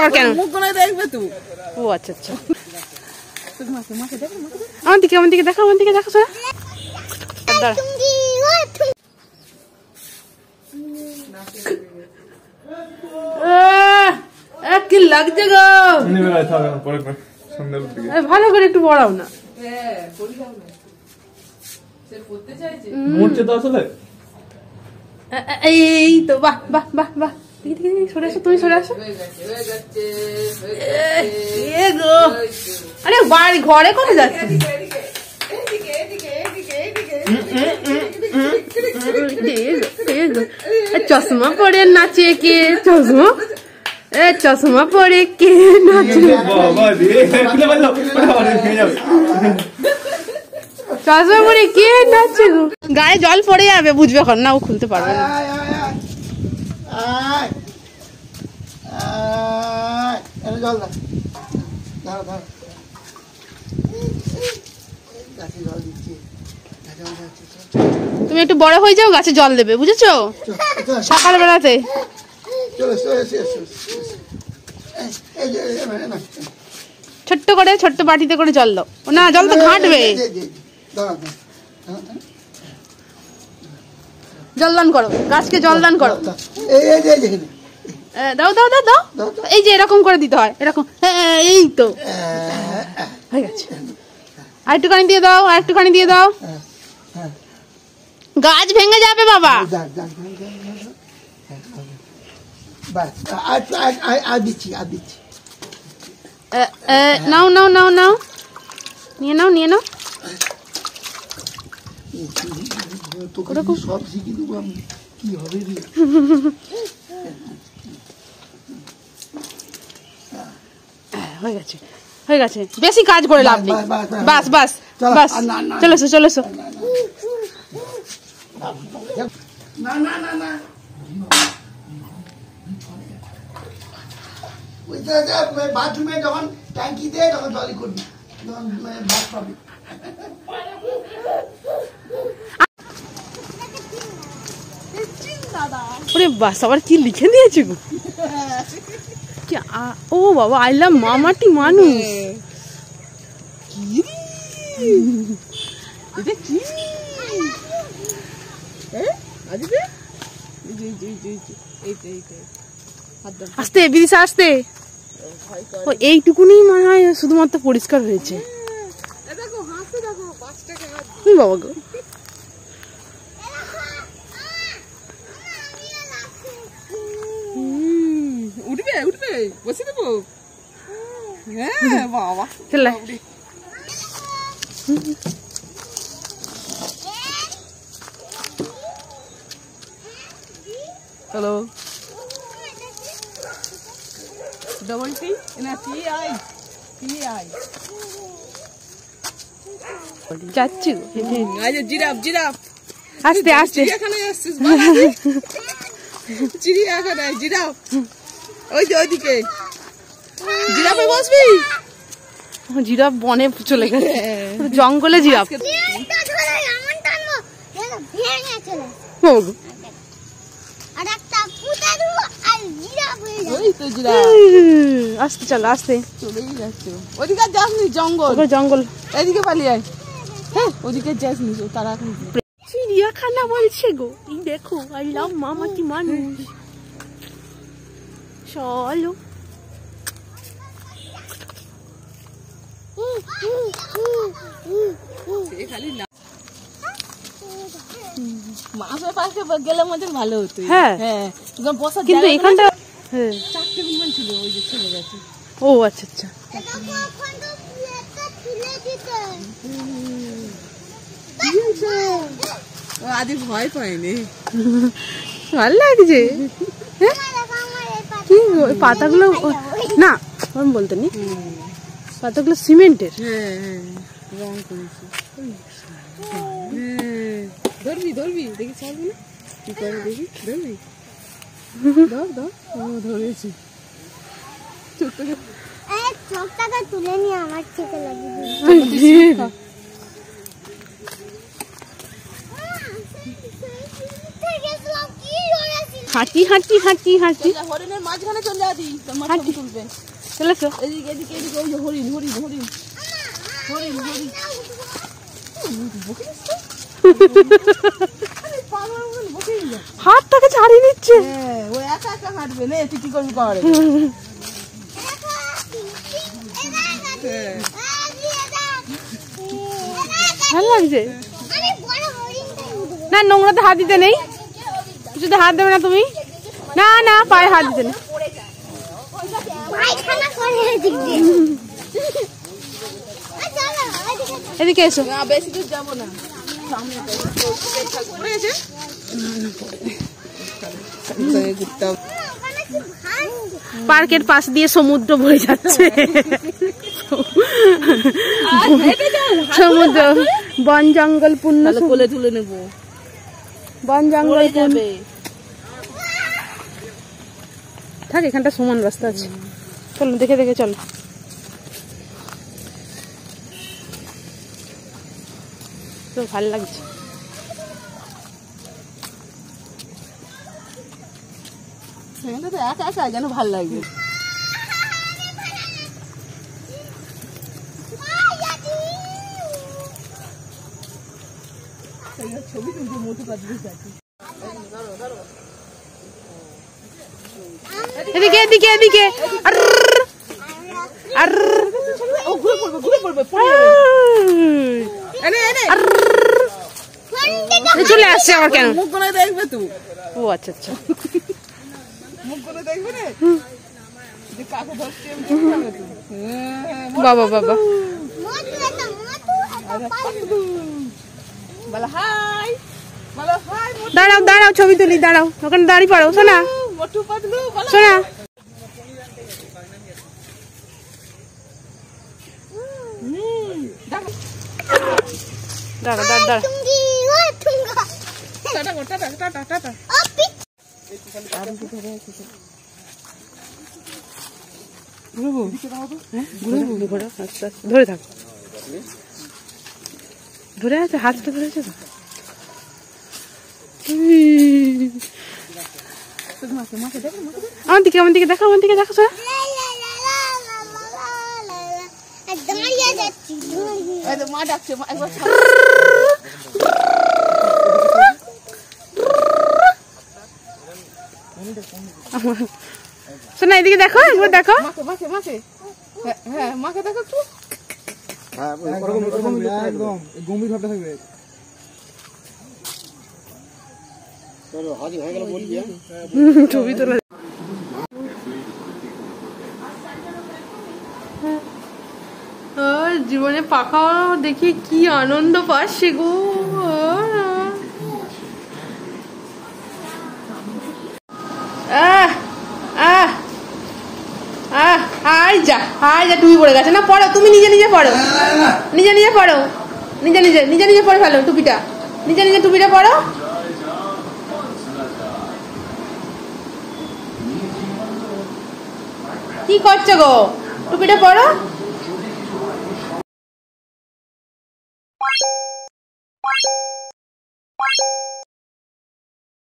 আবার কেন? দেখবে তো। ও আচ্ছা আচ্ছা। আমার দিকে দেখো, আমার দিকে দেখো। কি লাগছে গো? ভালো করে একটু পড়াও না। এই তো বাহ বাহ বাহ বাহ। সরে আসো, তুমি সরে আসো। আরে বাড়ি ঘরে করে যাচ্ছে। চশমা পরে নাচে কে? চশমা পরে কে নাচে? চশমা পরে কে নাচে গো? গায়ে জল পড়ে যাবে, বুঝবে এখন না, ও খুলতে পারবে না। তুমি একটু বড় হয়ে যাও, গাছে জল দেবে, বুঝেছো? সকাল বেলাতে ছোট্ট করে, ছোট্ট বাটিতে করে জল দাও। না, জল তো ঘাঁটবে। জলদান করো, গাছকে জলদান করো। দাও দাও দাও দাও। এই যে এরকম করে দিতে হয়, এরকম। এই তো হয়ে গেছে। আরেকটুখানি দিয়ে দাও, আরেকটুখানি দিয়ে দাও। গাছ ভেঙে যাবে বাবা। নাও নাও নাও নাও, নিয়ে নাও, নিয়ে নাও। সব শিখে দেবো আমি, কি হবে? হয়ে গেছে, হয়ে গেছে। বেশি কাজ করে লাভ নেই। বাস বাস বাস, চলে এসো, চলে এসো। না না না না, বাথরুমে যখন ট্যাঙ্কি দেয় তখন জলই করবি, যখন ভাত পাবি। ওরে বাস, আবার কি লিখে দিয়েছে গো? ও বাবা, আই লাভ মামাটি মানুষ। আস্তে বিদিশা, আস্তে। এইটুকুনি মনে হয় শুধুমাত্র পরিষ্কার হয়েছে। বাবা গো, উঠবে উঠবে, বসে দেবো। হ্যাঁ বাবা, চলে। হ্যালো, ডবল টি না টি আই, যাচ্ছি। জিরাফ জিরাফ, আস্তে আস্তে। চিড়িয়াখানায় আসছিস? চিড়িয়াখানায় জিরাফ, ওই যে ওইদিকে। জিরাফে বসবি? জিরাফ বনে চলে গেছে, জঙ্গলে জিরাফ। আস্তে চল, আস্তে। চলেই যাচ্ছে। ওদিকে যাসনি, জঙ্গল জঙ্গল। এদিকে পালিয়ে আয়। হ্যাঁ, ওদিকে যাসনি, তারা এখন চিড়িয়াখানা বলছে গো। এই দেখো, আই লাভ মামাটি মানুষ। চলো। মাছের পাশে গেলে আমাদের ভালো হতো। হ্যাঁ হ্যাঁ, কিন্তু এখানটা 4টে বিমান ছিল, ওই যে চলে গেছে। ও আচ্ছা আচ্ছা। আদি ভয় পায়নি, ভালো লাগছে। কি পাতাগুলো না, আমি বলতে নি, পাতাগুলো সিমেন্টের। হ্যাঁ হ্যাঁ, রং করেছে। ধরবি ধরবি, দেখি ছাড়বি না কি করে, দেখি ধরবি। ধর ধর, ও ধরেছি। চোখটাকে তুলে নিয়ে আমার চোখে লাগিয়ে দিই। হাঁটি হাঁটি হাঁটি হাঁটি হরিণের মাঝখানে চলে যাবি, তোমার ছবি তুলবে। চলেছো? এদিকে এদিকে এদিকে, ওই যে হরিণ হরিণ হরিণ হরিণ হরিণ। হাতটাকে ছাড়িয়ে নিচ্ছে। হ্যাঁ, ও একা একা হাঁটবে না, তুই কি করবি করে। ভালো লাগছে না? নোংরাতে হাত দিতে নেই, কিছুতে হাত দেবে না তুমি। না না, পায়ে হাত দিতে নেই। এদিকে এসো। বেশি দূর যাবো না, পার্কের পাশ দিয়ে সমুদ্র বয়ে যাচ্ছে। সমুদ্র, বন জঙ্গল পূর্ণ, কোলে তুলে নেবো। বন জঙ্গল যাবে থাক, এখানটা সমান রাস্তা আছে। চলো দেখে দেখে চলো। তো ভালো লাগছে। সেখানটা তো একা একা যেন ভালো লাগবে। ছবি তুলতে মোটু পাতলু যাচ্ছে। এদিকে এদিকে এদিকে। ও ঘুরে পড়বে ঘুরে পড়বে। এনে এনে চলে আসছে আমার কেন? মুখ করে দেখবে তুই। ও আচ্ছা আচ্ছা, মুখ করে দেখবে রে, যে কাকে ধরছে। বাবা বাবা, বলো হাই, বলো হাই। দাঁড়াও দাঁড়াও, ছবি তুলি, দাঁড়াও, ওখানে দাঁড়িয়ে পড়ো। শোনা মোটু পাতলু, বলো শোনা। দাঁড়া দাঁড়া দাঁড়া। টাটা কর, টাটা টাটা টাটা। ধরে থাক, ধরে আছে, হাতটা ধরেছে তো। আমার দিকে, আমার দিকে দেখো, আমার দিকে দেখো। শোনা, মা ডাকছে, একবার শোনা এদিকে দেখো, একবার দেখো। মাকে মাকে মাকে, হ্যাঁ মাকে দেখো একটু। একদম গম্ভীর ভাবটা থাকবে। ছবি তোলা জীবনে পাখা দেখি কি আনন্দ পাচ্ছে গো। হাই যা, হাই যা, টুপি পড়ে গেছে না। পড়ো তুমি, নিজে নিজে পড়ো, নিজে নিজে পড়ো, নিজে নিজে নিজে নিজে পড়ে ফেলো টুপিটা, নিজে নিজে টুপিটা পড়ো। কি করছো গো? টুপিটা পড়ো।